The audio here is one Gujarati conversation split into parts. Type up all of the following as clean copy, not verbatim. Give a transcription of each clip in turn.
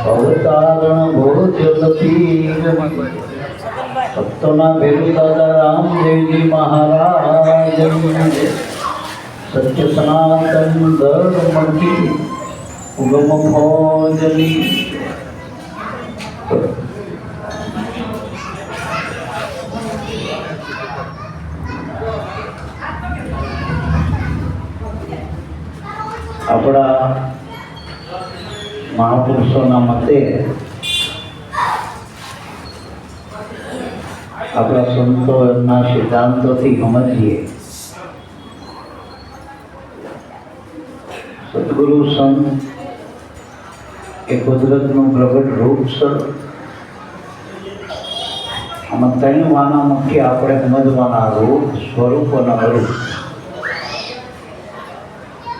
અવતારણ ભોજપીર ભક્તોના ભેરુ દાદા રામદેવજી મહારાજ સત્ય સનાતન ધર્મથી ઉગમ ભોજની આપણા મહાપુરુષોના મતે આપણા સંતો એમના સિદ્ધાંતોથી સમજીએ સદગુરુ સંત એ કુદરતનું પ્રગટ રૂપ છે. આમાં ત્રણ વાનામાંથી આપણે સમજવાના રૂપ, સ્વરૂપ અને અરૂપ.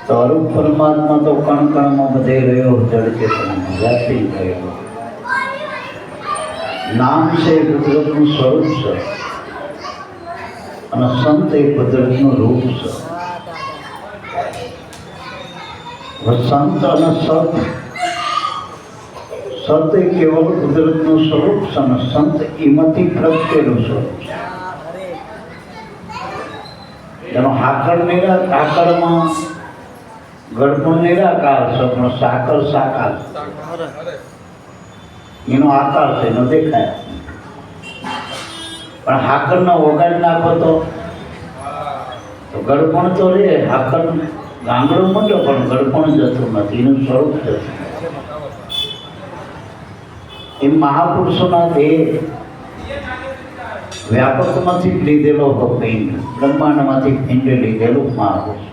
તો અરૂપ પરમાત્મા તો કણ કણમાં બધે રહ્યો, જળ ચેતનામાં વ્યાપી ગયો. નામ છે એ કુદરતનું સ્વરૂપ છે અને સંત એ કુદરતનું રૂપ છે. સંત અને સત, સત એ કેવળ કુદરતનું સ્વરૂપ છે અને સંત એમાંથી પ્રગટેલું સ્વરૂપ છે. એનો આકારમાં ગળપણ નિરાકાર છે પણ સાકર સાકાર છે. એનો આકાર છે, એનો દેખાય. પણ હાકરને વગાડી નાખો તો ગળપણ તો રે, હાકર ગાંગડો મોટો પણ ગળપણ જતું નથી, એનું સ્વરૂપ જતું. એ મહાપુરુષોના દેહ વ્યાપકમાંથી લીધેલો પિંડ, બ્રહ્માંડમાંથી પિંડ લીધેલું મહાપુરુષ.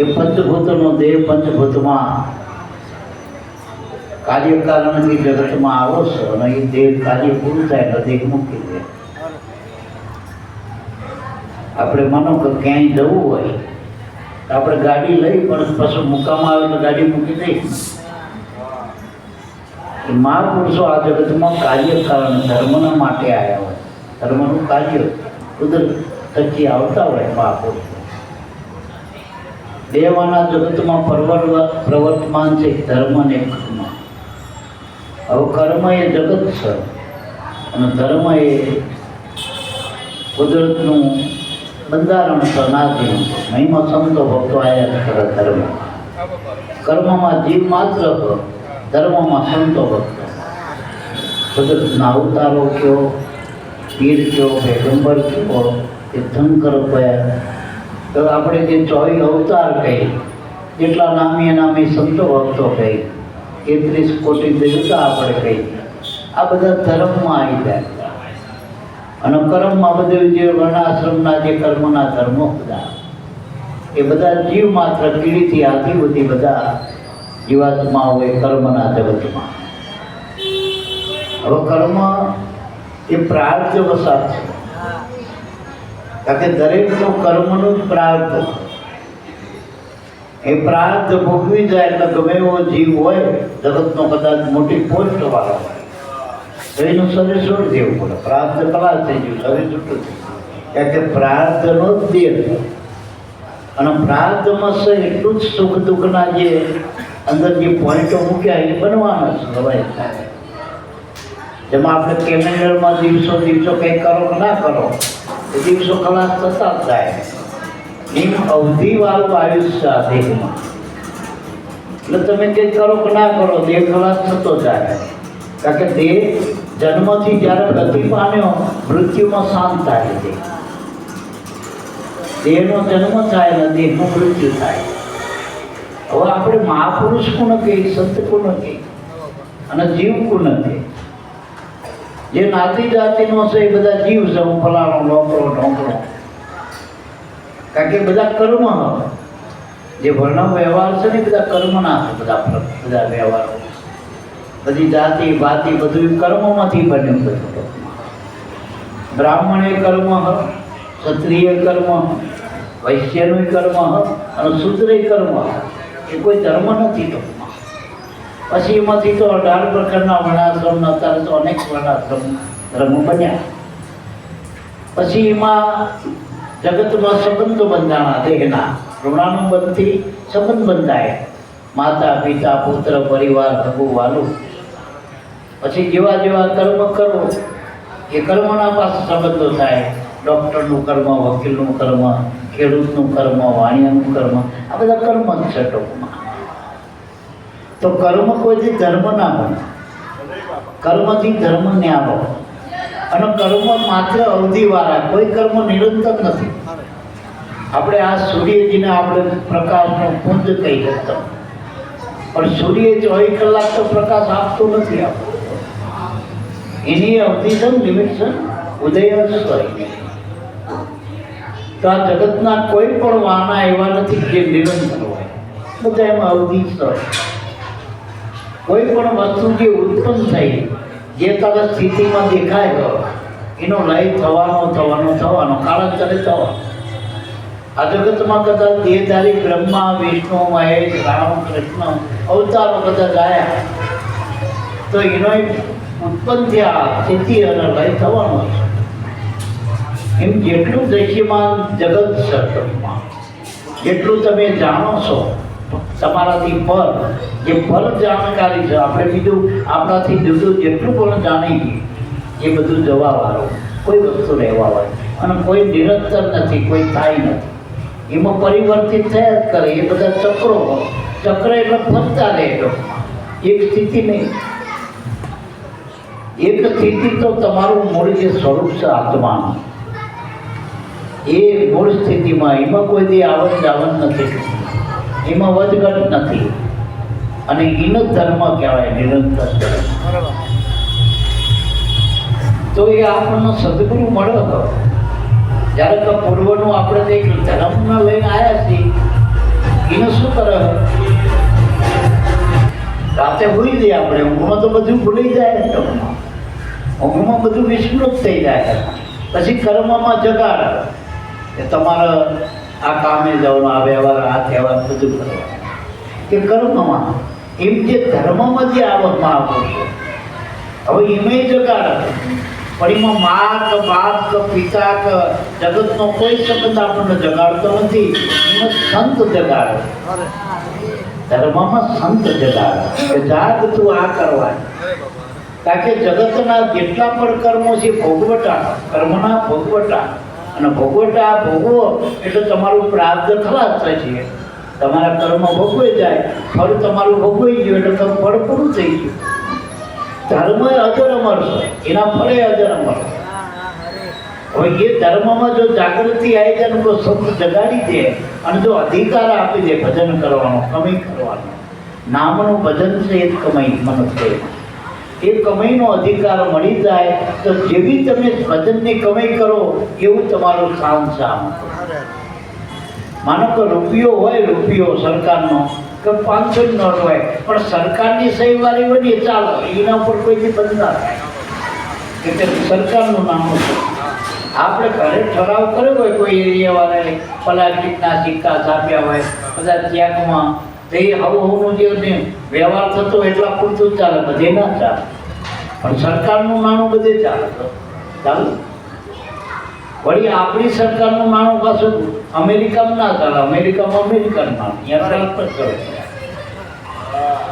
એ પંચભૂતનો દેહ પંચભૂતમાં કાર્યકારણથી જગતમાં આવો છે અને એ દેહ કાર્ય પૂરું થાય એટલે દેહ મૂકી દે. આપણે માનો કે ક્યાંય જવું હોય તો આપણે ગાડી લઈ પણ પછી મુકામાં આવે તો ગાડી મૂકી દઈ. મહાપુરુષો આ જગતમાં કાર્યકારણ ધર્મના માટે આવ્યા હોય, ધર્મનું કાર્ય કુદરત થકી આવતા હોય મહાપુરુષો. દેવાના જગતમાં પ્રવર્તમાન છે ધર્મ ને કર્મ. હવે કર્મ એ જગત છે અને ધર્મ એ કુદરતનું બંધારણ છે, નાદીનું. મહિમા સંતો ભક્તો આવ્યા કરે ધર્મ. કર્મમાં જીવ માત્ર હતો, ધર્મમાં સંતો ભક્તો. કુદરતના અવતારો કયો, પીર કયો, પેગંબર કયો, તીર્થંકર કયા, તો આપણે જે 24 અવતાર કહી, જેટલા નામી અનામી સંતો ભક્તો કહી, 33 કોટી દેવતા આપણે કહી, આ બધા ધર્મમાં આવી જાય. અને કર્મમાં બધું જે વર્ણાશ્રમના જે કર્મના ધર્મો બધા, એ બધા જીવ માત્ર કીડીથી હાથી બધી બધા જીવાત્મા હોય કર્મના જગતમાં. હવે કર્મ એ પ્રાર્થ વસાત છે, કારણ કે દરેકનો કર્મનું જ પ્રાર્થ. એ પ્રાર્થ ભોગવી જાય એટલે ગમે એવો જીવ હોય, જગતનો કદાચ મોટી પોસ્ટ વાળો હોય તો એનું શરીર છોડી દેવું પડે. પ્રાર્થ કલા થઈ ગયું, શરીર છૂટું થઈ ગયું, કારણ કે પ્રાર્થનો જ દેહ. અને પ્રાર્થમાં છે એટલું જ સુખ દુઃખના જે અંદર જે પોઈન્ટો મૂક્યા એ બનવાના છે. દવાઈ થાય જેમાં આપણે કેલેન્ડરમાં દિવસો કંઈ કરો કે ના કરો, એ દિવસો ખલાસ થતા જ જાય. એમ અવધિવાળું આયુષ્ય આ દેહમાં. એટલે તમે કંઈ કરો કે ના કરો, દેહ ખલાસ થતો જાય. કારણ કે દેહ જન્મથી જ્યારે ગતિ પામ્યો, મૃત્યુમાં શાંત થાય. દેહનો જન્મ થાય અને દેહનું મૃત્યુ થાય. હવે આપણે મહાપુરુષ કોણ કહીએ, સંત કોણ કહીએ અને જીવ કોણ કહીએ? જે નાતી જાતિનો છે એ બધા જીવ છે. હું ફલાણો લોકડો ઢોકળો, કારણ કે બધા કર્મ, જે વર્ણ વ્યવહાર છે ને બધા કર્મના છે. બધા વ્યવહારો, બધી જાતિ ભાતિ બધું કર્મમાંથી બન્યું. બધું બ્રાહ્મણે કર્મ, ક્ષત્રિય કર્મ, વૈશ્યનું કર્મ અને શૂદ્રે કર્મ. એ કોઈ ધર્મ નથી. તો પછી એમાંથી તો 18 પ્રકારના વર્ણાશ્રમ, અત્યારે તો અનેક વર્ણાશ્રમ ધર્મ બન્યા. પછી એમાં જગતમાં સંબંધો બંધાણા દેહના ઋણાનુબંધથી સંબંધ બંધાય. માતા પિતા પુત્ર પરિવાર ભગવું વાલું. પછી જેવા જેવા કર્મ કરો એ કર્મના પાસે સંબંધો થાય. ડૉક્ટરનું કર્મ, વકીલનું કર્મ, ખેડૂતનું કર્મ, વાણિયાનું કર્મ, આ બધા કર્મ જ છે ટૂંકમાં. તો કર્મ કોઈથી ધર્મ ના બને, કર્મથી ધર્મ ને આવો. અને કર્મ માત્ર અવધિવાળા, કોઈ કર્મ નિરંતર નથી. આપણે આ સૂર્યજીને આપણે પ્રકાશનો પુંજ કહી શકતા, પણ સૂર્ય 24 કલાક તો પ્રકાશ આપતો નથી. આપતો એની અવધિ છે, લિમિટ છે, ઉદય હોય. તો આ જગતના કોઈ પણ વાના એવા નથી જે નિરંતર હોય, બધા એમાં અવધિ હોય. કોઈ પણ વસ્તુ જે ઉત્પન્ન થઈ, જે તારા સ્થિતિમાં દેખાય એનો લય થવાનો કાળાંતરે થવાનો. આ જગતમાં કદાચ દેહધારી બ્રહ્મા, વિષ્ણુ, મહેશ, રામ, કૃષ્ણ અવતારો કદાચ આવ્યા, તો એનો ઉત્પન્ન થયા સ્થિતિ અને લય થવાનો છે. એમ જેટલું દૈશ્યમાન જગત છે, જેટલું તમે જાણો છો તમારાથી પર, જે પર જાણકારી છે, આપણે બીજું આપણાથી જુદું જેટલું પણ જાણી એ બધું જવાવાળું, કોઈ વસ્તુ રહેવાવાળું. અને કોઈ નિરંતર નથી, કોઈ થાય નથી, એમાં પરિવર્તિત થયા જ કરે. એ બધા ચક્રો, ચક્ર એટલે ફરતા રહે. એક સ્થિતિ નહીં, એક સ્થિતિ તો તમારું મૂળ જે સ્વરૂપ છે આત્માનું, એ મૂળ સ્થિતિમાં એમાં કોઈ દી આવન જાવન નથી, એમાં વધઘટ નથી. અને એનો ધર્મ કહેવાય નિરંતર. તો એ આપણને સદગુરુ મળ્યો હતો જ્યારે તો પૂર્વનું આપણે એક ધર્મને લઈને આવ્યા છીએ. એનું શું કરે, રાતે ભૂલી જઈએ આપણે, ઊંઘમાં તો બધું ભૂલી જાય, ઊંઘમાં બધું વિસ્મૃત થઈ જાય. પછી કર્મમાં જગાડે કે તમારે આ કામે જવાનું, આ વ્યવહાર, આ તહેવાર બધું કરવાનું. કે કર્મમાં એમ જે ધર્મમાં જે આવકમાં આવશે, હવે એમાં જગાડે. પણ એમાં મા કે બાપ કે પિતા કે જગતનો કોઈ સંબંધ આપણને જગાડતો નથી. એમાં સંત જગાડે, ધર્મમાં સંત જગાડે કે જાગ તું આ કરવાનું. કારણ કે જગતના જેટલા પણ કર્મો છે ભોગવટા, કર્મના ભોગવટા. અને ભોગવટા ભોગવો એટલે તમારું પ્રાપ્ત ખલાસ થશે. તમારા કર્મ ભોગવાઈ જાય, ફળ તમારું ભોગવાઈ ગયું એટલે ફળ પૂરું થઈ ગયું. ધર્મ એ અજર અમર છે, એના ફળે અજર અમર. હવે એ ધર્મમાં જો જાગૃતિ આવી જાય, તો સંત જગાડી દે અને જો અધિકાર આપી દે ભજન કરવાનો, કમાઈ કરવાનો. નામનું ભજન છે એ જ કમાઈ મનુષ્ય. એ કમાઈનો અધિકાર મળી જાય તો જેવી તમે ભજનની કમાઈ કરો એવું તમારું સ્થાન છે. આમ માનો કે રૂપિયો હોય, રૂપિયો સરકારનો કે 500 નોટ હોય, પણ સરકારની સહી વાળી હોય ને ચાલો, એના ઉપર કોઈથી બંધ ના થાય કે સરકારનું નામ છે. આપણે ઘરે ઠરાવ કર્યો હોય, કોઈ એરિયાવાળાએ પ્લાસ્ટિકના સિક્કા છાપ્યા હોય બધા ચેકમાં, તો એ હવું જે વ્યવહાર થતો એટલા પૂરતું ચાલે, બધે ના ચાલે. પણ સરકારનું નાણું બધે ચાલે ચાલુ. વળી આપણી સરકારનું નાણું પાછું અમેરિકામાં ના ચાલે, અમેરિકામાં અમેરિકન નાણું, અહીંયા ટ્રાન્સફર કરે.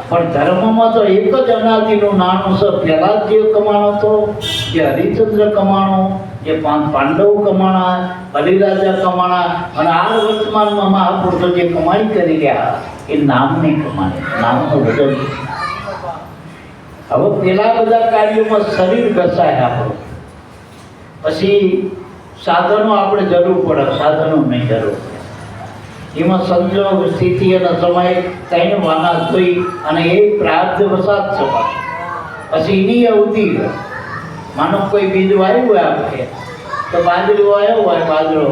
પણ ધર્મમાં તો એક જ અનાદિનું નાણું છે. પહેલા જે કમાણો હતો, જે હરિચંદ્ર કમાણો, જે પાંડવ કમાણા, બલિરાજા કમાણા, અને આ વર્તમાનમાં મહાપુરુષો જે કમાણી કરી રહ્યા એ નામની કમાણી, નામનું વજન. હવે પેલા બધા કાર્યોમાં શરીર ઘસાય આપણું, પછી સાધનો આપણે જરૂર પડે, સાધનો નહીં જરૂર પડે. એમાં સંજોગ, સ્થિતિ અને સમય ત્રણ વાના જોઈ અને એ પ્રાપ્ત વસાત છે. પછી એની અવધિ, માનો કોઈ બીજ વાવ્યું હોય આપણે, તો બાજરો આવ્યો હોય, બાજરો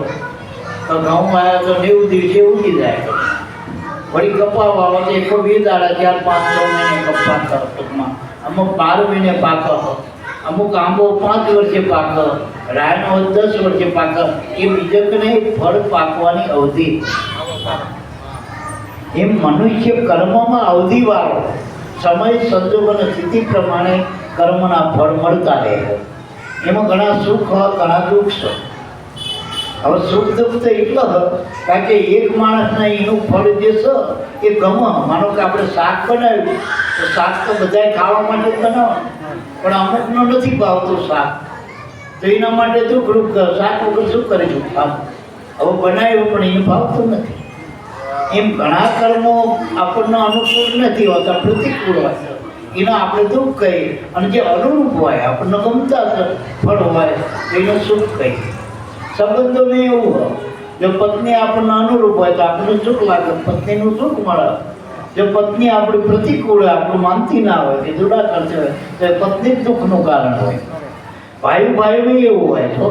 તો ઘઉં આવ્યો તો 90 દિવસે ઉગી જાય. વળી કપા વાવો તો 120 દાડા, 4-5-6 મહિને કપા ટૂંકમાં, અમુક 12 મહિને પાકો, અમુક આંબો 5 વર્ષે પાકો, રાયનો 10 વર્ષે પાકો. એ બીજક નહીં, ફળ પાકવાની અવધિ. એમ મનુષ્ય કર્મમાં અવધિવાળો, સમય, સંજોગ અને સ્થિતિ પ્રમાણે કર્મના ફળ મળતા રહે. એમાં ઘણા સુખ, ઘણા દુઃખ છે. હવે સુખ દુઃખ તો એટલો કારણ કે એક માણસને એનું ફળ જે છે એ ગમે. માનો કે આપણે શાક બનાવ્યું તો શાક તો બધાએ ખાવા માટે જ બનાવવાનું, પણ અમુકનો નથી ભાવતું શાક, તો એના માટે દુઃખરૂપ શાક વગર શું કરીશું ખાવ. હવે બનાવ્યું પણ એને ભાવતું નથી. એમ ઘણા કર્મો આપણને અનુકૂળ નથી હોતા, પ્રતિકૂળ હોય, એના આપણે દુઃખ કહીએ. અને જે અનુરૂપ હોય આપણને ગમતા ફળ હોય એનું સુખ કહીએ. સંબંધોને એવું હોય, જો પત્ની આપણને અનુરૂપ હોય તો આપણને સુખ લાગે, પત્નીનું સુખ મળે. જો પત્ની આપણી પ્રતિકૂળ હોય, આપણું માનતી ના હોય કે જુદા કરતી હોય તો એ પત્ની જ દુઃખનું કારણ હોય. ભાઈઓને એવું હોય તો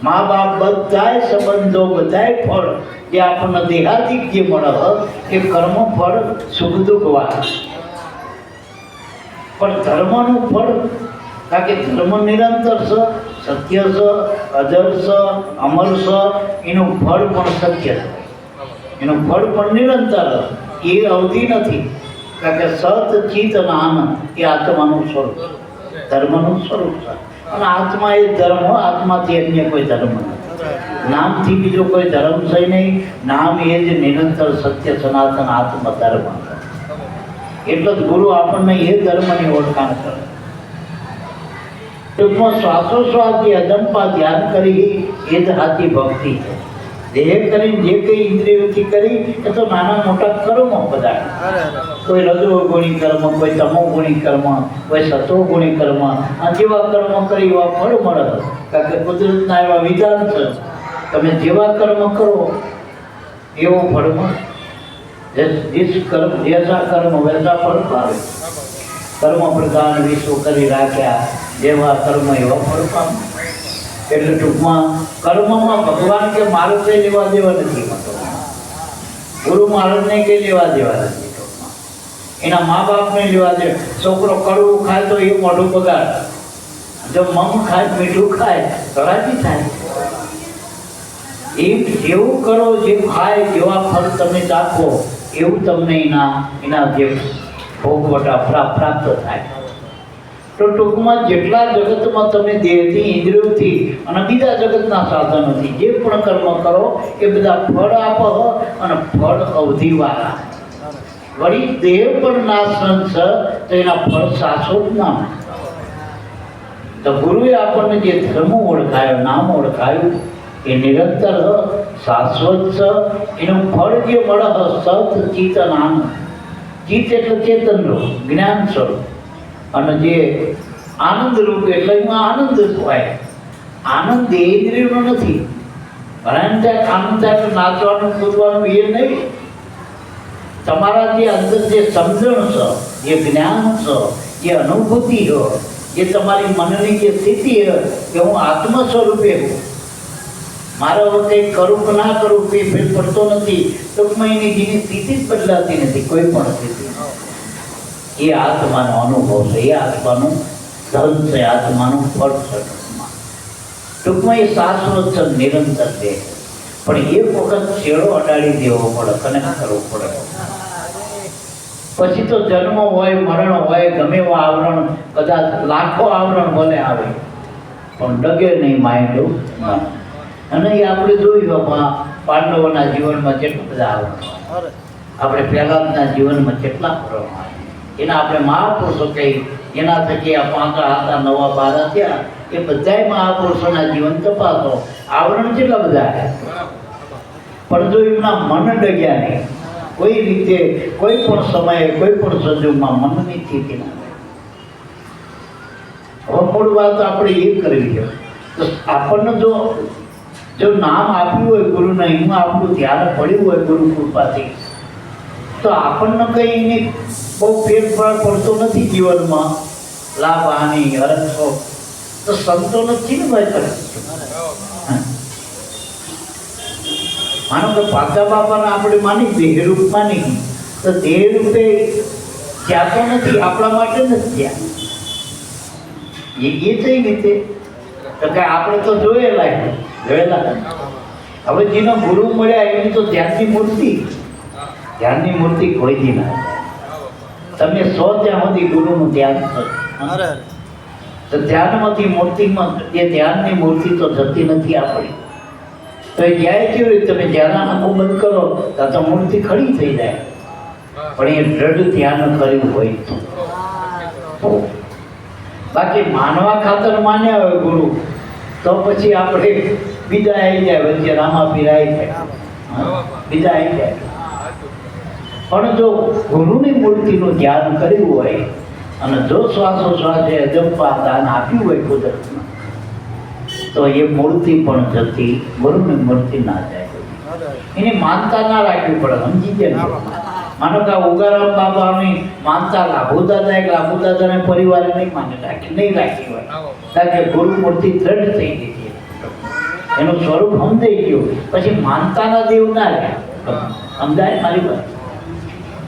મા બાપ બધાય સંબંધો બધાય ફળ જે આપણને દેહાદિક જે મળે એ કર્મ ફળ સુખ દુઃખ વાળા. પણ ધર્મનું ફળ, કારણ કે ધર્મ નિરંતર છે, સત્ય છે, અજર છે, અમર છે, એનું ફળ પણ સત્ય છે, એનું ફળ પણ નિરંતર, એ અવધિ નથી. કારણ કે સત ચિત્ત અને આનંદ એ આત્માનું સ્વરૂપ, ધર્મનું સ્વરૂપ છે. અને આત્મા એ ધર્મ, આત્માથી અન્ય કોઈ ધર્મ નથી. નામથી બીજો કોઈ ધર્મ છે નહીં. નામ એ જ નિરંતર સત્ય સનાતન આત્મ ધર્મ. એટલે જ ગુરુ આપણને એ ધર્મની ઓળખાણ કરે. ટૂંકમાં શ્વાસોશ્વાસ જે અદંપા ધ્યાન કરી એ જ સાચી ભક્તિ છે. દેહ કરીને જે કંઈ ઇન્દ્રિયોથી કરી એ તો નાના મોટા કર્મો બધા. કોઈ રજોગુણી કર્મ, કોઈ તમોગુણી કર્મ, કોઈ સતોગુણી કર્મ. આ જેવા કર્મ કરી એવા ફળ મળે. કારણ કે કુદરતના એવા વિધાન છે, તમે જેવા કર્મ કરો એવો ફળ મળે. जिस कर्म जैसा कर्म वैसा फल पावे. कर्म प्रदान विश्व કરી રાખ્યા, જેવા કર્મ એવા ફળ પામે. એટલે ટૂંકમાં કર્મમાં ભગવાન કે મારું કંઈ લેવા દેવા નથી, ગુરુ મહારાજને કંઈ લેવા દેવા નથી, એના મા બાપને લેવા દે. છોકરો કડવું ખાય તો એ મોઢું બગાડ, જો મમ ખાય મીઠું ખાય તો રાજી થાય. એ જેવું કરો, જે ખાય જેવા ફળ તમે ચાખો એવું તમને એના જે ભોગવટા પ્રાપ્ત થાય. તો ટૂંકમાં જેટલા જગતમાં તમે દેહથી, ઇન્દ્રિયોથી અને બીજા જગતના સાધનોથી જે પણ કર્મ કરો એ બધા ફળ આપો અને ફળ અવધિવાળા. વળી દેહ પણ નાશવંત છે તો એના ફળ શાશ્વત ના. તો ગુરુએ આપણને જે ધર્મ ઓળખાયો, નામ ઓળખાયું એ નિરંતર શાશ્વત છે. એનું ફળ જે મળે સત ચિત્ત આનંદ. ચિત્ત એટલે ચેતન રૂપ, જ્ઞાન સ્વરૂપ, અને જે આનંદ રૂપ એટલે એમાં આનંદ હોય. આનંદ એ ઇન્દ્રિયનો નથી. ઘણા ત્યાં આનંદ થાય નાચવાનું કૂદવાનું એ નહીં. તમારા જે અંદર જે સમજણ છે, જે જ્ઞાન છે, જે અનુભૂતિ હોય, જે તમારી મનની જે સ્થિતિ હોય કે હું આત્મ સ્વરૂપે હું, મારે હવે કંઈક કરું કે ના કરું એ ફેર પડતો નથી. ટૂંકમાં એની જેની સ્થિતિ જ બદલાતી નથી, કોઈ પણ સ્થિતિ. એ આત્માનો અનુભવ છે, એ આત્માનું ધન છે, આત્માનું ફળ છે. ટૂંકમાં એ શાશ્વત છે, નિરંતર છે. પણ એક વખત છેડો અડાડી દેવો પડે, કનેક્ટ કરવું પડે. પછી તો જન્મ હોય, મરણ હોય, ગમે એવા આવરણ, કદાચ લાખો આવરણ ભલે આવે પણ ડગે નહીં માયલું. અને એ આપણે જોયું પાંડવોના જીવનમાં કેટલા બધા આવરણ, આપણે પહેલાંના જીવનમાં કેટલા પ્રમાણ, એના આપણે મહાપુરુષો કહી, એના થકી આ 5 હતા 9 12 થયા. એ બધાય મહાપુરુષોના જીવન તપાસો, આવરણ કેટલા બધા. પણ જો એમના મન ડગ્યા નહીં, કોઈ રીતે, કોઈ પણ સમયે, કોઈ પણ સંજોગમાં મનની સ્થિતિ ના. હવે મૂળ વાત આપણે એ કરવી છે. તો આપણને જો નામ આપ્યું હોય ગુરુને, એમાં આપણું ધ્યાન પડ્યું હોય ગુરુ કૃપાથી, તો આપણને કંઈ એની બહુ ફેરફાર પડતો નથી જીવનમાં. લાભ હાનિ હરખો તો સંતોનો ચિહ્ન કરે. માનો કે પાકા બાપાને આપણે માની દેહરૂપ માની, તો દેહરૂપે ત્યાં તો નથી, આપણા માટે નથી ત્યાં. એ કઈ રીતે? તો કે આપણે તો જોયેલા. હવે જેનો ગુરુ મળ્યા એની તો ધ્યાનની મૂર્તિ કોઈ દી ના. તમે સો ત્યાં સુધી ગુરુનું ધ્યાન કરો તો ધ્યાનમાંથી મૂર્તિમાં, એ ધ્યાનની મૂર્તિ તો જતી નથી આપણી. તો એ જાય કેવી રીતે? તમે ધ્યાન આંખો બંધ કરો તો મૂર્તિ ખડી થઈ જાય, પણ એ દ્રઢ ધ્યાન કર્યું હોય તો. બાકી માનવા ખાતર માન્યા હોય ગુરુ તો પછી આપણે બીજા આવી જાય, વચ્ચે રામાપીર આવી જાય, બીજા આવી જાય. પણ જો ગુરુની મૂર્તિનું ધ્યાન કર્યું હોય અને જો શ્વાસોશ્વાસે અજંપા દાન આપ્યું હોય કુદરતમાં, તો એ મૂર્તિ પણ જતી, ગુરુની મૂર્તિ ના જાય. એની માનતા ના રાખવી પડે, સમજી જાય. માનો કે ઉગારામ બાબાની માનતા લાભુ દાદા, એક લાભુ દાદાને પરિવારે નહીં માને રાખી, નહીં રાખી હોય, કારણ કે ગુરુ મૂર્તિ દ્રઢ થઈ ગઈ છે, એનું સ્વરૂપ સમજાઈ ગયું. પછી માનતાના દેવ ના રહ્યા. સમજાય મારી વાત?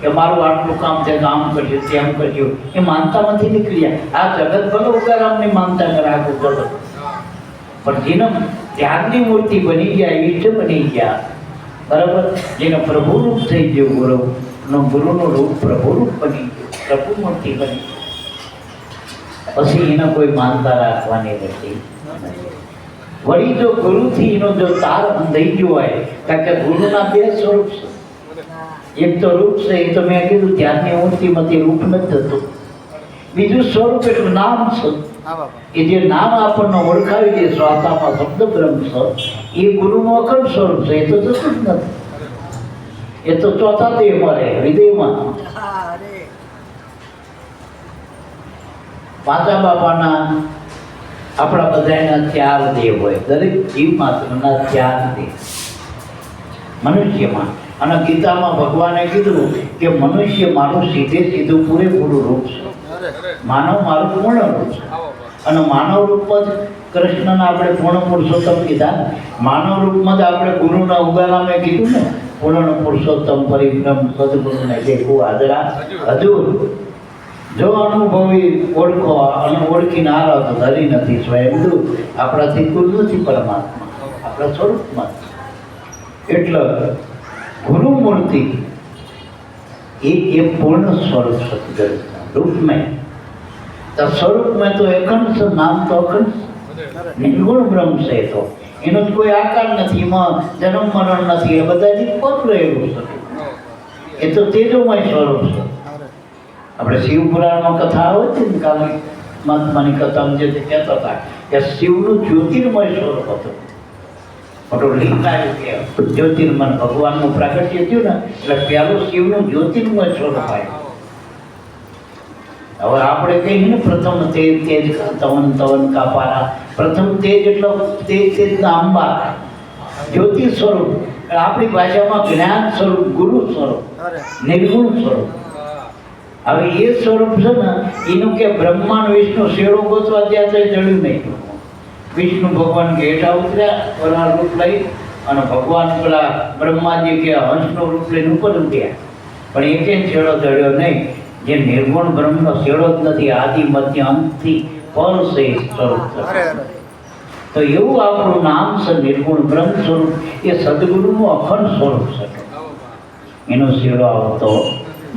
કે મારું આટલું કામ છે, આમ કર્યું, તેમ કર્યું, એ માનતામાંથી નીકળ્યા. આ જગત ભલે ઉગારામની માનતા કરે, આખું જગત, પણ જેને ધ્યાનની મૂર્તિ બની ગયા, ઈષ્ટ બની ગયા, બરાબર, જેને પ્રભુરૂપ થઈ ગયું, ગુરુનું રૂપ પ્રભુરૂપ બની ગયું, પ્રભુ મૂર્તિ બની, પછી એને કોઈ માનતા રાખવાની નથી. વળી જો ગુરુથી એનો જો તાર બંધાઈ ગયો હોય, કારણ કે ગુરુના બે સ્વરૂપ છે. એક તો રૂપ છે, એ તો મેં કીધું ધ્યાનની મૂર્તિમાંથી રૂપ નથી થતું. બીજું સ્વરૂપ એટલું નામ છે, એ જે નામ આપણને ઓળખાવી દે શ્વાસામાં શબ્દ બ્રહ્મ છે, એ ગુરુનું અખંડ સ્વરૂપ છે. એ તો જતું જ નથી, એ તો ચોથા દેહમાં રહે, હૃદયમાં. પાંચા બાપાના આપણા બધાના 4 દેહ હોય, દરેક જીવ માત્રના 4 દેહ મનુષ્યમાં. અને ગીતામાં ભગવાને કીધું કે મનુષ્ય મારું સીધે સીધું પૂરેપૂરું રૂપ છે, માનવ મારું પૂર્ણ રૂપ છે. અને માનવ રૂપમાં જ કૃષ્ણના આપણે પૂર્ણ પુરુષોત્તમ કીધા. માનવ રૂપમાં જ આપણે ગુરુના ઉગારામે કીધું ને, પૂર્ણ પુરુષોત્તમ પરિબ્રહ્મ સદગુરુને દેખું હાજરા હજુર. જો અનુભવી ઓળખો અને ઓળખી ના તો ધરી નથી સ્વયંભૂ. આપણાથી કુલ નથી પરમાત્મા, આપણા સ્વરૂપમાં. એટલે ગુરુ મૂર્તિ એ પૂર્ણ સ્વરૂપ છે, રૂપમાં તો સ્વરૂપમાં તો અખંડ છે, નામ તો અખંડ, નિર્ગુણ બ્રહ્મ છે. તો એનો જ કોઈ આકાર નથી, એમાં જન્મ મરણ નથી, એ બધાથી પર રહેલું છે. એ તો તેજોમય સ્વરૂપ છે. આપણે શિવપુરાણમાં કથા આવે છે ને, કાલે મહાત્માની કથામાં જે કહેતા હતા કે શિવનું જ્યોતિર્મય સ્વરૂપ હતું. મોટું લિંગ આવ્યું કે જ્યોતિર્મય ભગવાનનું પ્રાગટ્ય થયું ને, એટલે પહેલું શિવનું જ્યોતિર્મય સ્વરૂપ આવ્યું. હવે આપણે કહીએ ને પ્રથમ તેજ તેજ તવન તવન કા પારા, પ્રથમ તેજ એટલે તેજ તેજના અંબા, જ્યોતિ સ્વરૂપ. આપણી ભાષામાં જ્ઞાન સ્વરૂપ, ગુરુ સ્વરૂપ, નિર્ગુણ સ્વરૂપ. હવે એ સ્વરૂપ છે ને, એનું કે બ્રહ્માંડ વિષ્ણુ શેડો ગોતવા ત્યાં તો જડ્યું નહીં. વિષ્ણુ ભગવાન કે હેઠા ઉતર્યા વરાળ રૂપ લઈ, અને ભગવાન પેલા બ્રહ્માજી કે હંસનું રૂપ લઈને ઉપર ઉઠ્યા, પણ એકે છેડો જડ્યો નહીં. જે નિર્ગુણ બ્રહ્મનો છેડો જ નથી, આદિ મધ્ય અંતથી પર છે સ્વરૂપ. તો એવું આપણું નામ છે નિર્ગુણ બ્રહ્મ સ્વરૂપ. એ સદગુરુનું અખંડ સ્વરૂપ છે, એનો છેડો આવતો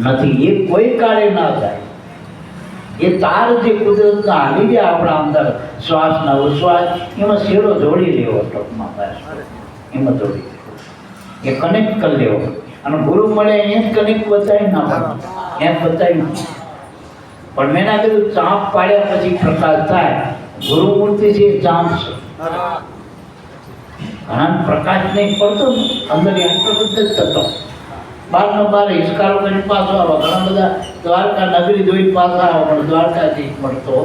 નથી. એ કોઈ કાળે ના જાય. એ તાર જે કુદરતના હાલી ગયા આપણા અંદર, શ્વાસના ઉશ્વાસ, એમાં શેડો જોડી લેવો, ટોપમાં એમાં જોડી લેવો, એ કનેક્ટ કરી લેવો. અને ગુરુ મળે અહીંયા જ કનેક્ટ બતાવી ના પડે, એમ બતાવ્યું. પણ મેં ના કીધું ચાંપ પાડ્યા પછી પ્રકાશ થાય. ગુરુ મૂર્તિ છે એ ચાંપ છે. ઘણા પ્રકાશ નહીં પડતો, અંદર યંત્ર જ થતો. 12 હિસકારો કરીને પાછો આવો. ઘણા બધા દ્વારકા નગરી જોઈને પાછા આવો, પણ દ્વારકાથી મળતો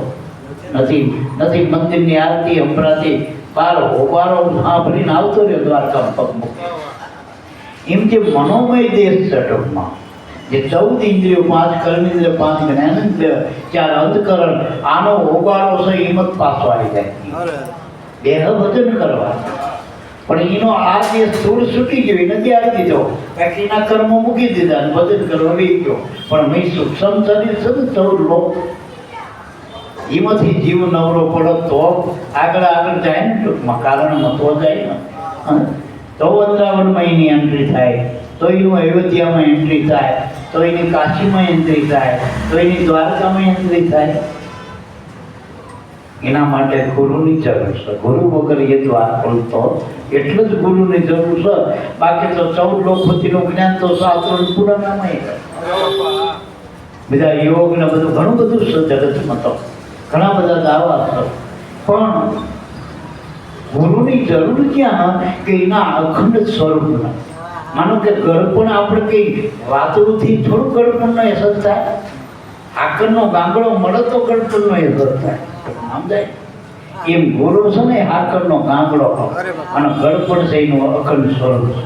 નથી. મંદિરની આરતી સંભળાતી, 12 હોબારો સાંભળીને આવતો રહ્યો દ્વારકા પગ મૂકી. એમ જે મનોમય દેશ છે ટૂંકમાં, જે 14 ઇન્દ્રિયો, 5 કર્મેન્દ્રિય, 5 જ્ઞાનેન્દ્રિય, 4 અંતકરણ, આનો હોબારો છે. હિંમત પાછો આવી જાય, દેહ ભજન કરવા. પણ એનો આ જે સ્થૂળ છૂટી ગયો, એને ત્યાર દીધો, કારણ એના કર્મો મૂકી દીધા અને ભજન કરવા રહી ગયો. પણ મેં સૂક્ષ્મ શરીર છે ને 14 લોક, એમાંથી જીવ નવરો પડો તો આગળ જાય ને, ટૂંકમાં કારણમાં તો જાય ને. તો વૃંદાવનમાં એની એન્ટ્રી થાય, તો એનું અયોધ્યામાં એન્ટ્રી થાય, તો એની કાશીમાં એન્ટ્રી થાય, તો એની દ્વારકામાં એન્ટ્રી થાય. એના માટે ગુરુની જરૂર છે. ગુરુ વગર એ દ્વાર ખોલતો એટલે જ ગુરુની જરૂર છે. બાકી તો 14 લોકપતિનું જ્ઞાન તો શાસ્ત્રોનું પુરાણામાં બધા યોગ ને બધું ઘણું બધું છે જગતમાં, તો ઘણા બધા દાવા છે, પણ ગુરુની જરૂર ક્યાં કે એના અખંડ સ્વરૂપના. માનો કે ગળપણ આપણે કઈ વાતોથી થોડું ગળપણનો અસર થાય. આકરનો ગાંગડો મળે તો ગળપણનો અસર થાય, સમજાય? એમ ગુરુ છે ને આકરનો ગાંગડો અને ગળપણ છે એનું અખંડ સ્વરૂપ છે,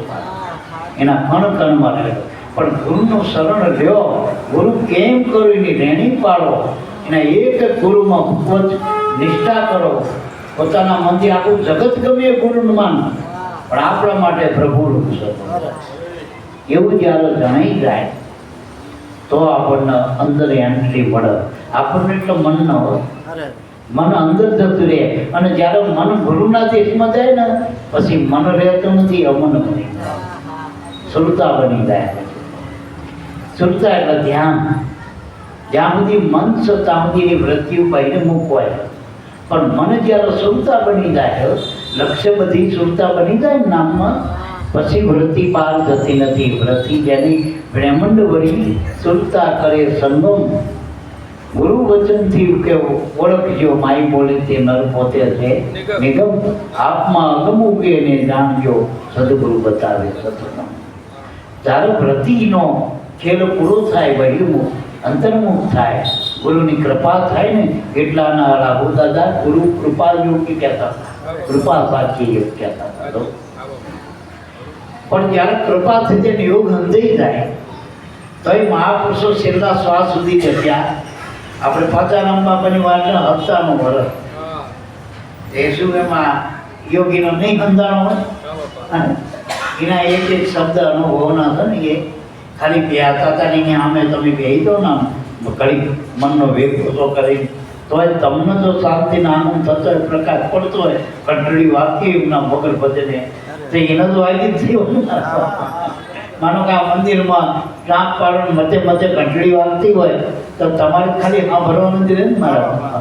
એના કણ કણમાં રહેલો. પણ ગુરુનું શરણ લ્યો, ગુરુ કેમ કરો એની રેણી પાડો, એના એક ગુરુમાં ખૂબ જ નિષ્ઠા કરો. પોતાના મનથી આખું જગત ગમે એ ગુરુનું માન, પણ આપણા માટે પ્રભુનું છે એવું જ્યારે જણાઈ જાય તો આપણને અંદર એન્ટ્રી મળે. આપણને એટલે મન ન હોય, મન અંદર જતું રહે. અને જ્યારે મન ગુરુના દેશમાં જાય ને પછી મન રહેતું નથી, અમન બની જાય, સુરતા બની જાય. સુરતા એટલે ધ્યાન. જ્યાં સુધી મન છે ત્યાં સુધી એની વૃત્તિ બહાર મૂકવાય. પણ મન જ્યારે સુરતા બની જાય, લક્ષ્ય બધી સુરતા બની જાય નામમાં, પછી વૃત્તિ પાર જતી નથી. વૃત્તિ જેની બ્રહ્માંડ વળી સુરતા કરે સંગમ. ગુરુ વચનથી કે ઓળખજો માઈ બોલે તે નર પોતે છે નિગમ. આપમાં અગમ ઉગે ને જાણજો સદગુરુ બતાવે સતનામ. જ્યારે વૃત્તિનો ખેલ પૂરો થાય, વળ્યું અંતર્મુખ થાય, ગુરુની કૃપા થાય ને, એટલાના રાહુ દાદા ગુરુ કૃપા યોગી કહેતા હતા, કૃપા સાચી યોગ કહેતા હતા. પણ જ્યારે કૃપા થઈ તેને યોગ અંધાઈ જાય તો એ મહાપુરુષો છેલ્લા શ્વાસ સુધી જગ્યા. આપણે પાચારામ બાપાની વાતને હપ્તાનું વરસ એ શું એમાં યોગીનો નહીં અંધાણો હોય, એના એક એક શબ્દ અનુભવના હતા ને, એ ખાલી બેહતા હતા ને સામે તમે બેહી દો ને ઘડી મનનો વેગ ઓછો કરી તોય તમને જો શાંતિના આનંદ થતો હોય, પ્રકાશ પડતો હોય, ઘંટડી વાગતી એમના વગર ભજને તો એને તો વાગી જ થયું. માનો કે આ મંદિરમાં રાત પાડો મધ્ય મધ્ય ઘંટડી વાગતી હોય તો તમારે ખાલી હા ભરવાનું જ રહે ને મારા.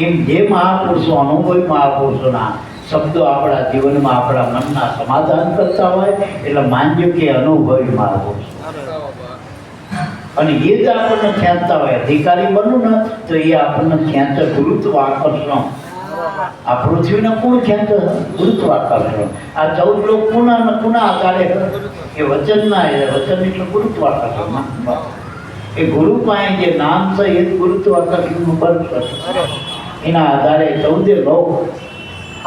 એમ જે મહાપુરુષો, અનુભવી મહાપુરુષોના શબ્દો આપણા જીવનમાં આપણા મનના સમાધાન કરતા હોય એટલે માનજો કે અનુભવી મહાપુરુષ. અને એ જ આપણને ખેંચતા હોય. અધિકારી બનવું ને તો એ આપણને ખેંચે ગુરુત્વ આકર્ષણ. આ પૃથ્વીને કોણ ખેંચે? ગુરુત્વ આકર્ષણ. આ 14 લોક કોના આધારે? એ વચનના, વચન એટલે ગુરુત્વ આકર્ષણ. એ ગુરુ પાસે જે નામ છે એ જ ગુરુત્વ આકર્ષણનું બળ છે. એના આધારે 14 લોક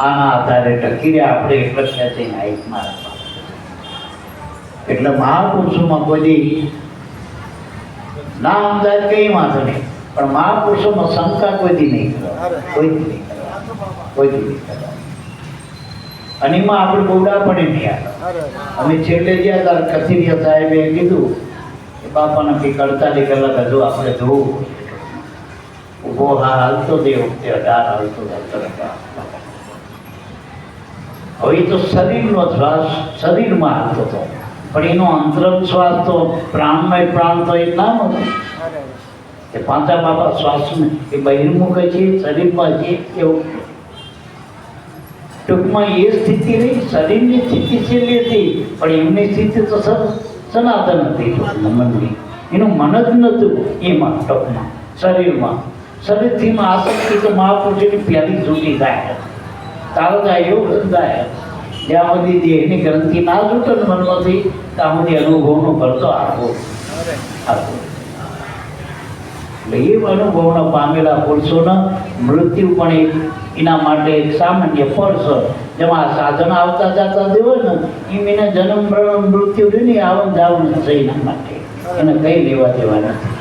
આના આધારે ટકી રહ્યા. આપણે એટલે ખેંચીને આઈસમાં. એટલે મહાપુરુષોમાં કોઈ ના અંદાજ કઈ વાંધો નહીં, પણ મહાપુરુષોમાં શંકા કોઈ નહીં કરવા, કોઈ નહીં કરવા, કોઈ નહીં કરવા. અને એમાં આપણે ગોડા પણ નહીં આવે. અમે છેલ્લે ગયા હતા કથિરિયા સાહેબે કીધું કે બાપાને કંઈક 48 કલાક હજુ આપણે જોવું. ઉભો હાર હાલતો તે વખતે 18 હાલતો હતા. હવે તો શરીરનો શ્વાસ શરીરમાં હાલતો હતો, પણ એનો અંતરંગ શ્વાસ તો પ્રાણમય પ્રાણ તો એ નામ હતું કે પાંચા બાપા શ્વાસને એ બહિર્મુખ છે, શરીરમાં છે. એવું ટૂંકમાં એ સ્થિતિ રહી. શરીરની સ્થિતિ છેલ્લી હતી, પણ એમની સ્થિતિ તો સનાતન હતી મનની. એનું મન જ નહોતું એમાં. ટૂંકમાં શરીરમાં શરીરથી આસક્તિ તો મહાપુરુષની પહેલી છૂટી થાય. તારદા યોગ થાય જ્યાં સુધી દેહની ગ્રંથિ ના છૂટે મનમાંથી ત્યાં સુધી અનુભવનો કરતો આવો. એટલે એ અનુભવનો પામેલા પુરુષોના મૃત્યુ પણ એના માટે એક સામાન્ય ફળ છે. જેમાં સાધન આવતા જતા દેવો ને એમ એને જન્મ મરણ મૃત્યુ રહી ને આવન જાવન છે એના માટે. એને કઈ લેવા દેવા નથી.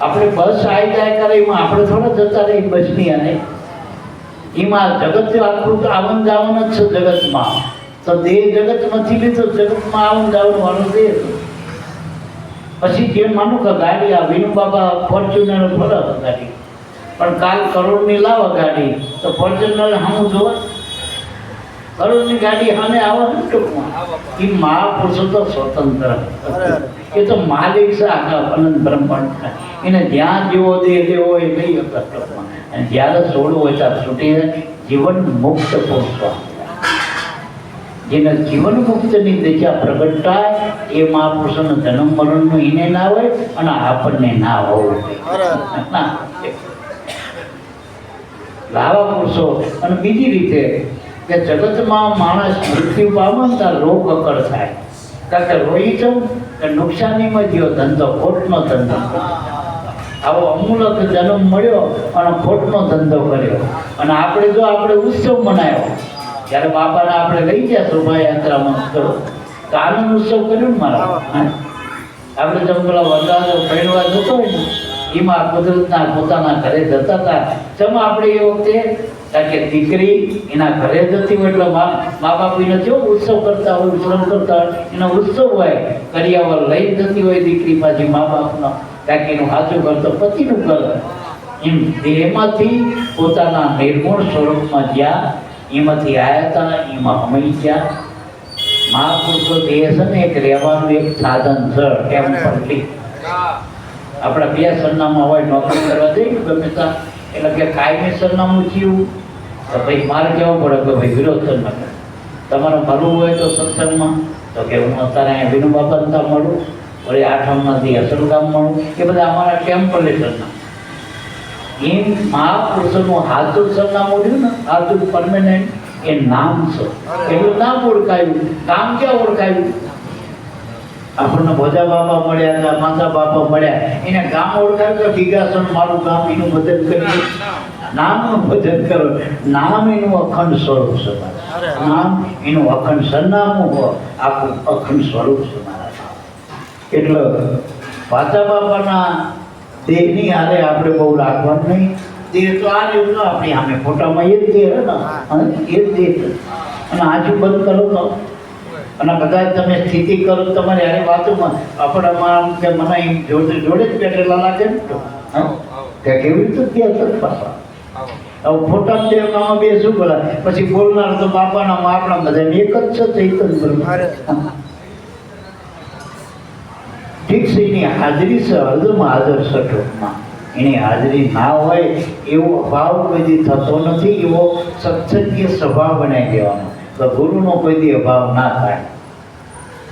આપણે બસ આવી જાય કરે એમાં આપણે થોડા જતા રહી બસની. અને એમાં જગત આખું આવન જાવન જ છે જગતમાં. તો દેહ જગત નથી લીધો, જગતમાં આવન જાવન વાળો દેહ. પછી જે માનું કે ગાડી આ વિનુ બાબા ફોર્ચ્યુનર ફરક ગાડી, પણ કાલ કરોડની લાવો ગાડી તો ફોર્ચ્યુનર હું જોવા કરોડની ગાડી સામે આવે ટૂંકમાં. એ મહાપુરુષો તો સ્વતંત્ર એ તો માલિક છે આખા અનંત બ્રહ્માંડ. એને જ્યાં જેવો દેહ લેવો એ લઈ શકતો, અને જ્યારે છોડવું હોય ત્યારે છૂટી જાય. જીવન મુક્ત પુરુષ, જેને જીવન મુક્તની દિશા પ્રગટ થાય એ મહાપુરુષોનો જન્મ મરણનું એને ના હોય અને આપણને ના હોવું ના. લાવા પુરુષો. અને બીજી રીતે કે જગતમાં માણસ મૃત્યુ પામે ત્યારે રોગ અકળ થાય, કારણ કે રોઈ જાઉં કે નુકસાનીમાં જેવો ધંધો, ખોટનો ધંધો. આવો અમૂલક જન્મ મળ્યો અને ખોટનો ધંધો કર્યો. અને આપણે ઉત્સવ મનાવ્યો, જ્યારે બાપાને આપણે લઈ ગયા શોભાયાત્રામાં તો આનંદ ઉત્સવ કર્યો ને મારા. આપણે જેમ પેલા વરદાદો પહેરવા જતો હોય ને એમાં કુદરતના પોતાના ઘરે જતા હતા. જેમ આપણે એ વખતે કારણ કે દીકરી એના ઘરે જતી હોય એટલે મા બાપ એને કેવો ઉત્સવ કરતા હોય, ઉત્સવ કરતા હોય, એનો ઉત્સવ હોય. કરિયાવર લઈ જતી હોય દીકરી પાછી મા બાપનો, કારણ કે એનું સાચું ઘર તો પતિનું ઘર. એમ દેહમાંથી પોતાના નિર્ગુણ સ્વરૂપમાં જ્યાં એમાંથી આવ્યા હતા એમાં હમાઈ ગયા. મહાપુરુષો દેહ છે ને એક રહેવાનું એક સાધન છે, ટેમ્પરરી. આપણા બે સરનામા હોય, નોકરી કરવા જઈએ ગમે ત્યાં એટલે કે કાયમી સરનામું થયું તો ભાઈ મારે કહેવું પડે કે ભાઈ વિરોધ કરી નાખે. તમારે મળવું હોય તો સત્સંગમાં તો કે હું અત્યારે અહીંયા વિનુ બાપા ત્યાં મળું, વળી આઠમમાંથી અસલગામ મળું, એ બધા અમારા ટેમ્પરરી સરનામા. એમ મહાપુરુષોનું હાજર સરનામું રહ્યું ને, હાજર પરમેનન્ટ એ નામ છે. એનું નામ ઓળખાયું, કામ ક્યાં ઓળખાયું? આપણને ભોજા બાપા મળ્યા હતા, માતા બાપા મળ્યા, એને ગામ ઓળખાયું કે ભીગાસણ મારું ગામ, એનું ભજન કરીએ. નામનું ભજન કરો. નામ એનું અખંડ સ્વરૂપ છે. નામ એનું અખંડ સરનામું હોય, આખું અખંડ સ્વરૂપ છે મારા. એટલે વાચા બાપાના દેહની હારે આપણે બહુ રાખવાનું નહીં. દેહ તો આ જેવું ના, આપણી સામે ફોટામાં એ જ દેહ ને, એ જ દેહ. અને આજુ બંધ કરો તો, અને બધા તમે સ્થિતિ કરો તમારી હારે વાતોમાં આપણામાં કે મને જોડે જોડે જ બેઠેલા લાગે ને કે કેવી રીતે ગયા બાપા. હવે ફોટા દેવામાં બે શું બોલાય, પછી બોલનાર તો બાપાના આપણા બધા એક જ છે, ચૈતન્ય બ્રહ્મ. ઠીક છે, એની હાજરી છે, હૃદયમાં હાજર છે. ટૂંકમાં એની હાજરી ના હોય એવો અભાવ કોઈ દી થતો નથી. એવો સત્સંગીય સ્વભાવ બનાવી દેવાનો તો ગુરુનો કોઈ દી અભાવ ના થાય.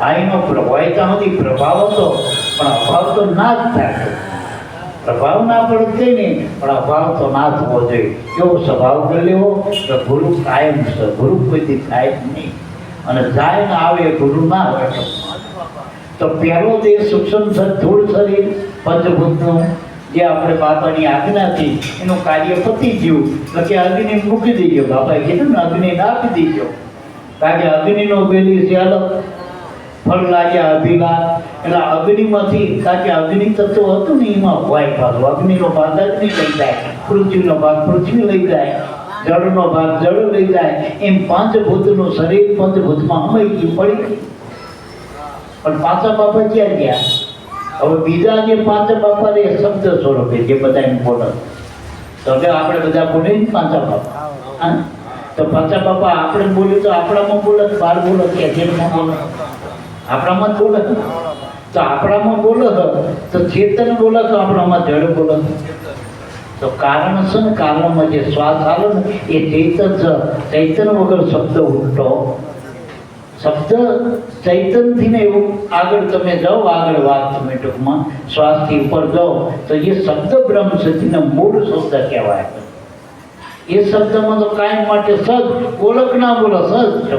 આ એનો હોય ત્યાં સુધી પ્રભાવ હતો, પણ અભાવ તો ના જ થાય. પ્રભાવ ના પડે નહીં, પણ અભાવ તો ના થવો જોઈએ. એવો સ્વભાવ કરી લેવો કે ગુરુ કાયમ છે, ગુરુ કોઈ દી થાય જ નહીં. અને જાય ને આવે ગુરુ ના હોય. તો પહેલો દેહ સૂક્ષ્મ સ્થૂળ શરીર પંચભૂતનું જે આપણે બાપાની આજ્ઞાથી એનું કાર્ય પતી ગયું તો કે અગ્નિ મૂકી દીધો. બાપાએ કીધું ને અગ્નિ આપી દીધો, કારણ કે અગ્નિનો બેલી છે અલગ, ફળ લાગ્યા અભિલાષ. એટલે અગ્નિમાંથી, કારણ કે અગ્નિ તત્વ હતું ને એમાં હોય પાછું. અગ્નિનો ભાગ અગ્નિ લઈ જાય, પૃથ્વીનો ભાગ પૃથ્વી લઈ જાય, જળનો ભાગ જળ લઈ જાય. એમ પંચભૂતનું શરીર પંચભૂતમાં હમાઈ ગયું, પડી ગયું. પણ પાંચા બાપા ક્યાં ગયા? હવે બીજા જે પાંચા બાપા એ શબ્દ સ્વરૂપે જે બધા એમ બોલે તો કે આપણે બધા બોલે ને પાંચા બાપા. તો પાંચા બાપા આપણે બોલીએ તો આપણામાં બોલે, બહાર બોલે કે જેલમાં બોલે, આપણામાં જ બોલે. તો આપણામાં બોલે તો ચેતન બોલે, તો આપણામાં જળ બોલે. તો કારણ છે ને, કારણમાં જે શ્વાસ આવે ને એ ચૈતન છે. ચૈતન વગર શબ્દ ઉલટો. શબ્દ ચૈતનથી ને એવું આગળ તમે જાઓ, આગળ વાત તમે ટૂંકમાં શ્વાસથી ઉપર જાઓ તો એ શબ્દ બ્રહ્મ સચિને મૂળ શબ્દ કહેવાય. એ શબ્દમાં તો કાયમ માટે સજ ઓળખ ના બોલો, સજ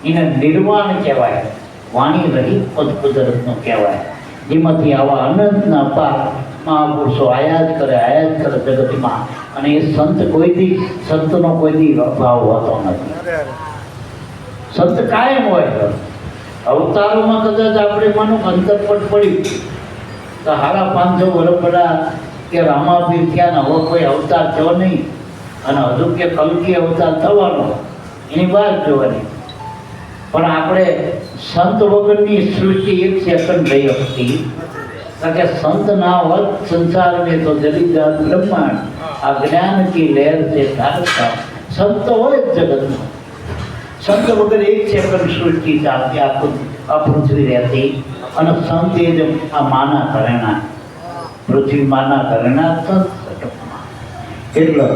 એને નિર્વાણ કહેવાય. વાણી રહિત પદ કુદરતનો કહેવાય, જેમાંથી આવા અનંતના પાર મહાપુરુષો આયા જ કરે જગતમાં. અને એ સંત કોઈ દી, સંતનો કોઈ દી અભાવ હોતો નથી. સંત કાયમ હોય. અવતારોમાં કદાચ આપણે માનો અંતરપટ પડ્યું તો 550 વર્ષ પહેલા કે રામાપીર થયા ને હવે કોઈ અવતાર થયો નહીં, અને હજુ કે કલકી અવતાર થવાનો એની વાત જોવાની. પણ આપણે સંત વગરની સૃષ્ટિ એક સેકન્ડ રહી હતી, કારણ કે સંત ના હોત સંસાર में तो जली जात ब्रह्मांड, આ જ્ઞાન की लहर से धारता. સંત હોય જ જગતમાં. સંત વગર એક સેકન્ડ સૃષ્ટિ ચાલતી, આ પૃથ્વી રહેતી અને સંત એ જ આ માના ઘરેણા, પૃથ્વી માના ઘરેણા સંત. એટલે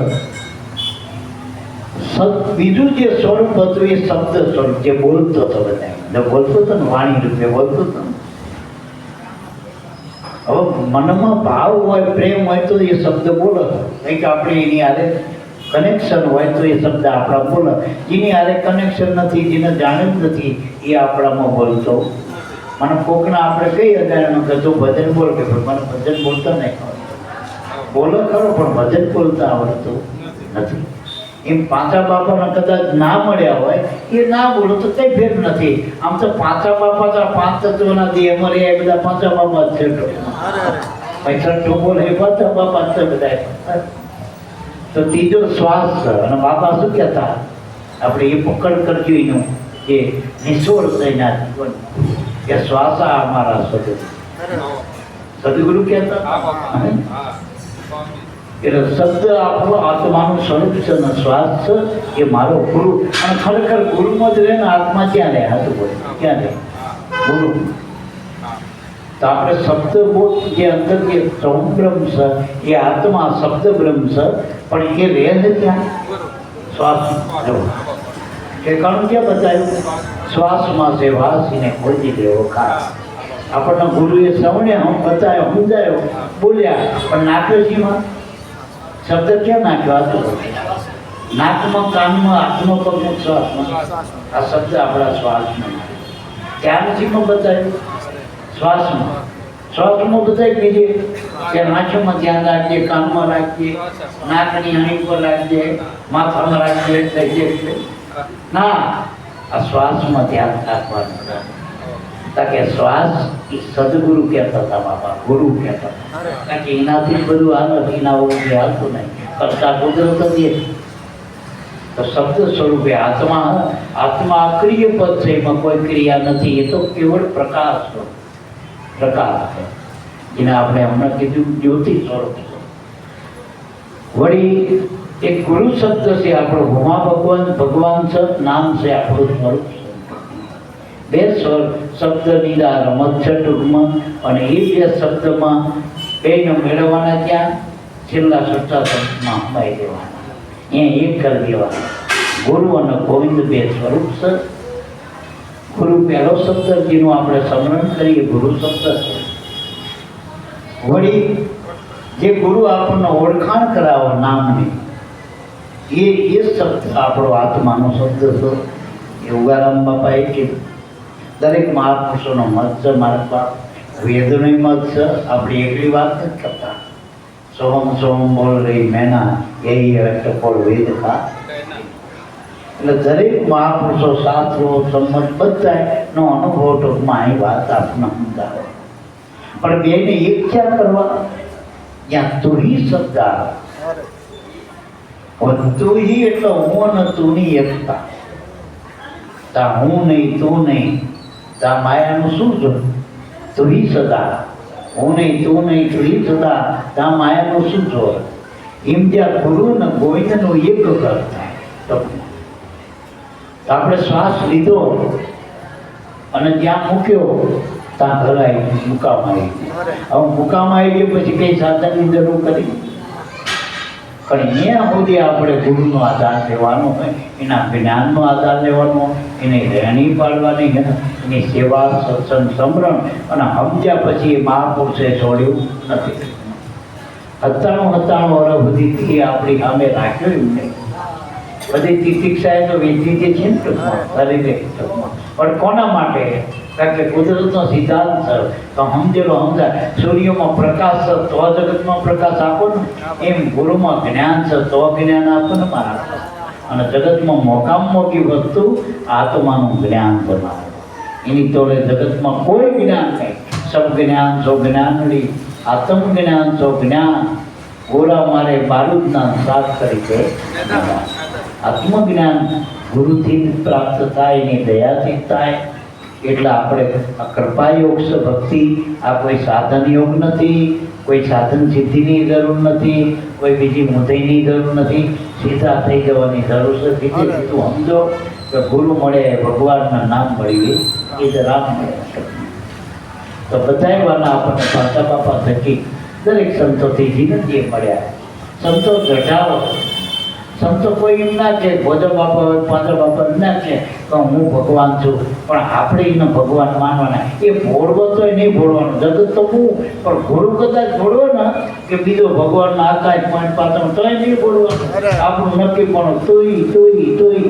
બીજું જે સ્વરૂપ હતું એ શબ્દ સ્વરૂપ, જે બોલતો હતો, બધા બોલતો હતો ને, વાણી રૂપે બોલતો હતો. હવે મનમાં ભાવ હોય, પ્રેમ હોય તો એ શબ્દ બોલો. કંઈક આપણે એની હારે કનેક્શન હોય તો એ શબ્દ આપણા બોલે. જેની હારે કનેક્શન નથી, જેને જાણે જ નથી, એ આપણામાં બોલતો. મને કોકના આપણે કઈ અજાણ્યાનું કે તું ભજન બોલ, કે મને ભજન બોલતા નહીં આવડતું. બોલો ખરો પણ ભજન બોલતા આવડતું નથી. એમ પાંચા બાપાના કદાચ ના મળ્યા હોય, એ ના બોલો તો કઈ ફેર નથી. આમ તો પાંચા બાપા, 5 તત્વોના દેહ મરે, એ બધા પાંચા બાપા જ છે. છઠ્ઠો બોલે એ પાંચા બાપા જ છે બધા. તો ત્રીજો શ્વાસ છે. અને બાપા શું કહેતા, આપણે એ પકડ કરજો એનું, કે નિષ્ફળ થઈને જીવન, કે શ્વાસા અમારા સદગુરુ કહેતા. એટલે શબ્દ આપણો આત્માનું સ્વરૂપ છે ને શ્વાસ છે એ મારો ગુરુ. અને ખરેખર ગુરુમાં જ રહે ને આત્મા ક્યાં રહે? હાથું બોલે ક્યાં રહે? ગુરુ. તો આપણે શબ્દ બોધ જે અંદર જે સૌબ્રહ્મ છે એ આત્મા શબ્દ બ્રહ્મ છે, પણ એ રહે છે ક્યાં? શ્વાસ. ઠેકાણું ક્યાં બતાવ્યું? શ્વાસમાં છે વાસીને ખોજી લેવો ખાસ. આપણને ગુરુએ સૌને હમ બતાવ્યો, સમજાયો, બોલ્યા, પણ નાખ્યો જીમાં શબ્દ ક્યાં નાખ્યો? નાકમાં, કાનમાં, હાથમાં, પગમાં, શ્વાસમાં. આ શબ્દ આપણા શ્વાસમાં. ક્યાં નજીકમાં બતાવ્યું? શ્વાસમાં. શ્વાસમાં બતાવી બીજે કે નાકમાં ધ્યાન રાખજે, કાનમાં રાખજે, નાકની અણી પર રાખજે, માથામાં રાખજે. ના, આ શ્વાસમાં ધ્યાન રાખવાનું. કે શ્વાસ એ સદગુરુ કહેતા હતા બાપા, ગુરુ કહેતા હતા. કારણ કે એનાથી બધું હાલત, એના વગર હાલતું નહીં. કરતા કુદરત જ. તો શબ્દ સ્વરૂપે આત્મા, આત્મા અક્રિય પદ છે, એમાં કોઈ ક્રિયા નથી. એ તો કેવળ પ્રકાશ છે, પ્રકાશ છે, જેને આપણે હમણાં કીધું જ્યોતિ સ્વરૂપ છે. વળી એક ગુરુ શબ્દ છે આપણો, ભૂમા ભગવાન છે, નામ છે આપણું સ્વરૂપ છે. બે શબ્દની રમત છે ટૂંકમાં. અને એ બે શબ્દમાં બેને મેળવવાના ક્યાં? છેલ્લા છઠ્ઠા શબ્દમાં હમાઈ દેવાના, અહીંયા એક કરી દેવાના. ગુરુ અને ગોવિંદ બે સ્વરૂપ છે. ગુરુ પહેલો શબ્દ જેનું આપણે સ્મરણ કરીએ, ગુરુ શબ્દ છે. વળી જે ગુરુ આપણને ઓળખાણ કરાવો નામની, એ શબ્દ આપણો આત્માનો શબ્દ છે. એ ઉગારામ બાપાએ કીધું. દરેક મહાપુરુષોનો મત છે. મારા બાપ વેદનો મત છે. આપણી એકલી વાત નથી કરતા. સોહમ સોહમ બોલ રહી મેના એ અષ્ટકોલ વેદ કા. એટલે દરેક મહાપુરુષો, શાસ્ત્રો, સંમત બધાનો અનુભવ ટૂંકમાં અહીં વાત આપણને સમજાવે. પણ બેને એક ક્યાં કરવા? ત્યાં તુહી શબ્દ આવે. તુહી એટલે હું અને તુની એકતા. તા હું નહીં, તું નહીં, તા માયાનું શું જો? તુહી સદા. હું નહીં, તું નહીં, તુહી સદા, તા માયાનું શું જો? એમ જ્યાં ગુરુ ને ગોવિંદનું એક કરતા. તો આપણે શ્વાસ લીધો અને જ્યાં મૂક્યો ત્યાં ભરાય, મુકામ આવી ગયો. હવે મુકામ આવી ગયો પછી કઈ સાધનની જરૂર કરી? પણ ત્યાં સુધી આપણે ગુરુનો આધાર લેવાનો હોય, એના જ્ઞાનનો આધાર લેવાનો હોય, એની રહેણી પાડવાની, એની સેવા, સત્સંગ, સમરણ. અને સમજ્યા પછી એ મહાપુરુષે છોડ્યું નથી. 97 વર્ષ સુધી આપણી સામે રાખ્યો એમને. બધી તિતિક્ષાએ તો વેચી જે છે ને શરીરે. પણ કોના માટે? કારણ કે કુદરતનો સિદ્ધાંત છે. તો સમજેલો સમજાય. સૂર્યમાં પ્રકાશ છે તો જગતમાં પ્રકાશ આપો ને, એમ ગુરુમાં જ્ઞાન છે તો જ્ઞાન આપો ને મારા. અને જગતમાં મોટી વસ્તુ આત્માનું જ્ઞાન બનાવો. એની તોડે જગતમાં કોઈ જ્ઞાન નહીં. સબ જ્ઞાન સો જ્ઞાનડી, આત્મ જ્ઞાન સો જ્ઞાન. ગોળા મારે બારૂદના સાથ તરીકે આત્મજ્ઞાન ગુરુથી પ્રાપ્ત થાય, એની દયાથી થાય. એટલે આપણે આ કૃપાયોગ છે, ભક્તિ. આ કોઈ સાધન યોગ નથી, કોઈ સાધન સિદ્ધિની જરૂર નથી, કોઈ બીજી મુદઈની જરૂર નથી. સીધા થઈ જવાની જરૂર છે. સીધું સમજો કે ગુરુ મળે, ભગવાનના નામ મળી, એ જ રામ મળે. તો બધાય વાના આપણને પાછા બાપા થકી દરેક સંતોથી જીવનજીએ મળ્યા. સંતો ગઢાવો, સંતો કોઈ એમ ના કે ભોજા બાપા હોય પાછા બાપા એમ ના કે હું ભગવાન છું, પણ આપણે એને ભગવાન માનવાના. એ ભોળવો તો નહીં ભોળવાનું, જગત તો હું, પણ ગુરુ કદાચ ભોળવો ને કે બીજો ભગવાનના આકાશ પણ પાછળ તોય નહીં ભોળવાનું. આપણું નક્કી પણ તુંય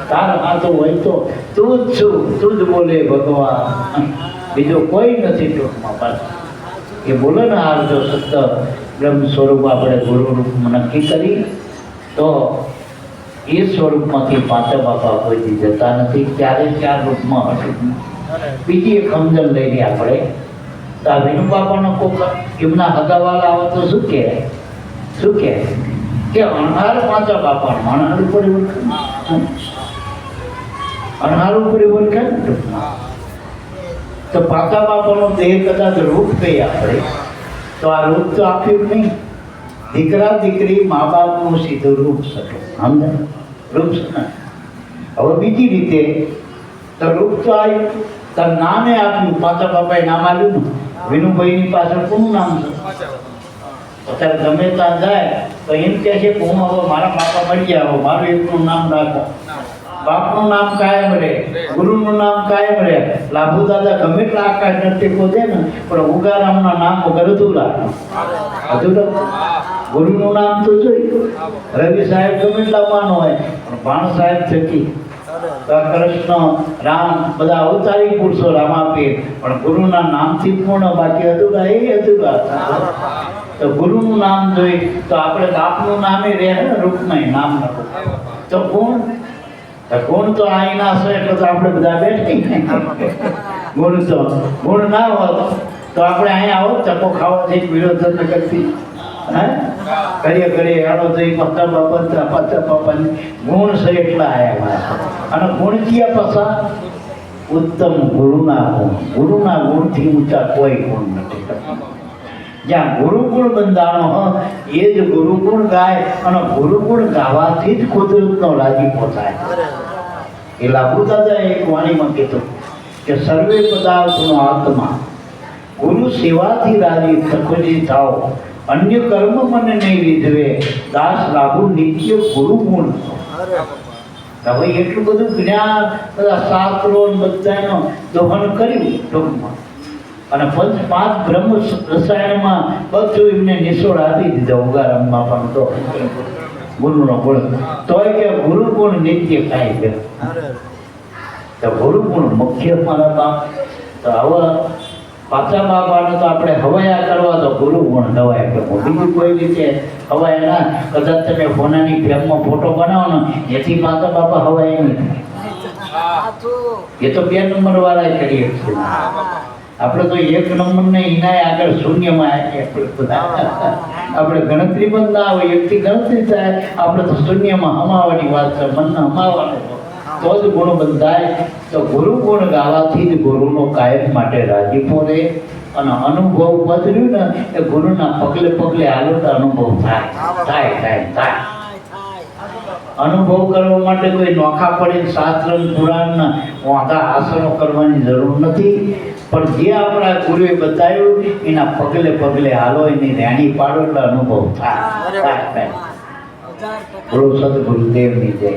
તારા હાથો હોય તો તું જ છું, તું જ બોલે ભગવાન, બીજો કોઈ નથી ટૂંકમાં. પાછું એ બોલે ને આ જો સત્ય બ્રહ્મ સ્વરૂપ આપણે ગુરુ રૂપમાં નક્કી કરી તો એ સ્વરૂપમાંથી પાંચા બાપા કોઈથી જતા નથી. ત્યારે 4 રૂપમાં અટૂટમાં. બીજી એક સમજણ લઈને આપણે તો આ વિનુ બાપાનો કોક એમના હગાવાલા આવે તો શું કહે કે અણહાર પાંચા બાપાનું અણહાર ઉપર અણહાર ઉપર ઓળખે ને ટૂંકમાં. તો પાંચા બાપાનો દેહ કદાચ રૂપ કહીએ આપણે તો આ રૂપ તો આપ્યું નહીં. દીકરા દીકરી મા બાપનું સીધું રૂપ શકે, સમજે રૂપ શકે. હવે બીજી રીતે તો રૂપ તો આવ્યું તો નામે આપ્યું. પાંચા બાપાએ નામ આવ્યું ને વિનુભાઈની પાછળ કોનું નામ છે? અત્યારે ગમે ત્યાં જાય તો એમ કહે છે કે હું હવે મારા બાપા મળી જાઓ, મારું એકનું નામ રાખો. બાપનું નામ કાયમ રહે, ગુરુનું નામ કાયમ રહે. લાભુ દાદા ગમે એટલા આકાશ નથી પહોંચે ને પણ ઉગારામના નામ વગર અધૂરા. ગુરુનું નામ તો જોઈ. રવિ સાહેબ ગમે એટલા માનો હોય પણ ભાણ સાહેબ થકી કૃષ્ણ રામ બધા અવતારી પુરુષો રામાપીર પણ ગુરુના નામથી પૂર્ણ, બાકી અધૂરા એ અધૂરા. તો ગુરુનું નામ જોઈ તો આપણે બાપનું નામે રહે ને રૂપમાં નામ નથી. તો ગુણ તો આઈના છે એટલે તો આપણે બધા બેઠી. ગુણ ના હોત તો આપણે અહીંયા આવો ચકો ખાવાથી વિરોધ કરતી. કરીએ આડો જઈ પત્તા બાપા ગુણ છે એટલા આવ્યા. અને ગુણ થયા પાછા ઉત્તમ ગુરુના ગુણથી ઊંચા કોઈ ગુણ નથી. જ્યાં ગુરુગુણ બંધાણો એ જ ગુરુગુણ ગાય અને ગુરુગુણ ગાવાથી જ કુદરતનો રાજીપો થાય. એ લાભુ દાદા એક વાણીમાં કીધું કે સર્વે પદાર્થનો આત્મા ગુરુ સેવાથી રાજી સખોજી થાઓ, અન્ય કર્મ મને નહીં રીઝવે, દાસ લાભુ નિત્ય ગુરુગુણ. હવે એટલું બધું જ્ઞાન બધા શાસ્ત્રો બધાનો દોહન કર્યું ટૂંકમાં. અને 5 બ્રહ્મ રસાયણમાં બધું એમને નિશોડ આપી દીધા. ઉગારામમાં પણ તો ગુરુનો ગુણ તોય કે ગુરુગુણ નિત્ય થાય છે. તો ગુરુગુણ મુખ્ય મારા બાપ. તો હવે પાછા બાપાને તો આપણે હવાયા કરવા તો ગુરુગુણ દવાય કે બીજી કોઈ રીતે હવાય ના. કદાચ તમે ફોનાની ફ્રેમમાં ફોટો બનાવો ને એથી પાછા બાપા હવાય નહીં. એ તો 2 નંબર વાળા કરીએ છીએ આપણે. તો 1 નંબર ને એના આગળ શૂન્યમાં આપણે ગણતરી બંધ ના હોય, 1 થી ગણતરી થાય આપણે તો શૂન્યમાં હમાવાની વાત છે. મનને હમાવાનું તો જ ગુણ બંધાય. તો ગુરુ ગુણ ગાવાથી જ ગુરુનો કાયમ માટે રાજીપો રહે. અને અનુભવ બદલ્યું ને એ ગુરુના પગલે પગલે હાલતા અનુભવ થાય. અનુભવ કરવા માટે કોઈ નોખા પડીને શાસ્ત્ર પુરાણના વાંધા આસનો કરવાની જરૂર નથી. પણ જે આપણા ગુરુએ બતાવ્યું એના પગલે પગલે હાલો, એની રેણી પાડો એટલે અનુભવ થાય. બોલો સદગુરુદેવની જય.